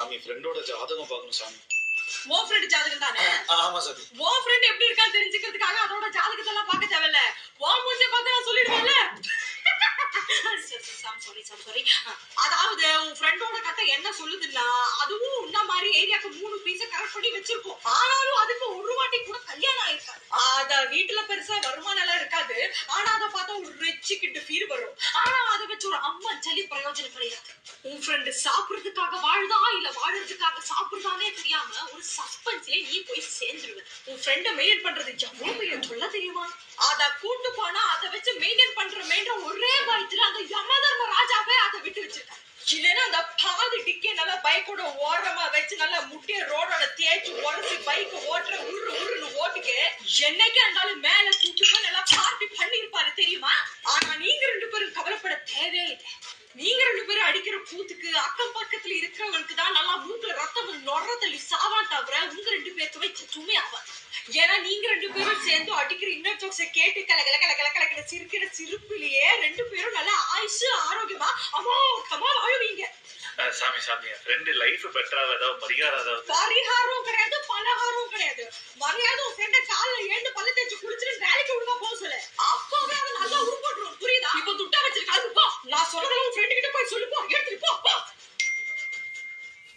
சாமி ஃப்ரெண்டோட ஜாதகம் பார்க்கணும் சாமி. ஓ ஃப்ரெண்ட் ஜாதகம் தானே? ஆமா சாமி. ஓ ஃப்ரெண்ட் எப்படி இருக்கான்னு தெரிஞ்சுக்கிறதுக்காக அதோட ஜாதகத்தை எல்லாம் பார்க்க தேவையில்ல. ஓ மூஞ்ச பார்த்து நான் சொல்லிடுவேன்ல. சாரி. அதாவது உன் ஃப்ரெண்டோட கதை என்ன சொல்லுதுன்னா, அதுவும் உன்ன மாதிரி ஏரியாக்கு 3 பீஸ கரெக்ட் பண்ணி வச்சிருக்கோம். ஆனாலும் அதுக்கு ஒரு வாட்டி கூட கல்யாணம் ஆயிருக்காது. அத வீட்டுல பெருசா வருமானம் எல்லாம் இருக்காது. ஆனா அதை பார்த்தா ஒரு ரெச்சிக்கிட்டு ஃபீல் வரும். ஆனா அதை வச்சு ஒரு அம்மன் சளி பிரயோஜனம் கிடையாது. உன் ஃப்ரெண்டு சாப்பிடுறதுக்காக வாழ்தா இல்ல வாழறதுக்காக சாப்பிடுறானே தெரியாம ஒரு சஸ்பென்ஸ்ல நீ போய் சேர்ந்துருவ. உன் ஃப்ரெண்ட மெயின்டைன் பண்றது எவ்வளவு பெரிய சொல்ல தெரியுமா? அத கூட்டு போனா அதை வச்சு மெயின்டைன் பண்ற ஒரே பயத்துல அந்த யமதர்ம ராஜாவே அதை விட்டு வச்சிருக்காங்க. இல்லைன்னா அந்த பாதி டிக்கே நல்லா பைக்கோட ஓரமா வச்சு நல்லா முட்டிய ரோடோட தேய்ச்சி உரசி பைக் ஓட்டுற உருன்னு ஓட்டுக்கு என்னைக்கு இருந்தாலும் மேல கூட்டு போய் நல்லா பார்ட்டி பண்ணிருப்பாரு தெரியுமா? ஆனா நீங்க 2 பேரும் கவலைப்பட தேவையில்லை. நீங்க 2 பேரும் அடிக்கிற கூத்துக்கு அக்கம் பக்கத்துல இருக்கிறவங்களுக்கு தான் நல்லா மூக்குல ரத்தம் நொற தள்ளி சாவான் தவிர உங்க 2 பேருக்கு வச்சு துணி ஆவாது. ஏன்னா நீங்க 2 பேரும் சேர்ந்து அடிக்கிற இன்னர் ஜோக்ஸை கேட்டு கலக்கல சிரிக்கிற சிரிப்பிலேயே 2 பேரும் நல்லா ஆயுசு ஆரோக்கியமா அமோகமா வாழுவீங்க. சாமி ஃப்ரெண்ட் லைஃப் பெட்டரா ஏதாவது பரிகாரம் கிடையாது, பலகாரம் கிடையாது. மரியாதை உன் ஃப்ரெண்ட காலைல எழுந்து பல்ல தேய்ச்சி குளிச்சுட்டு வேலைக்கு ஒழுங்கா போக சொல்லு.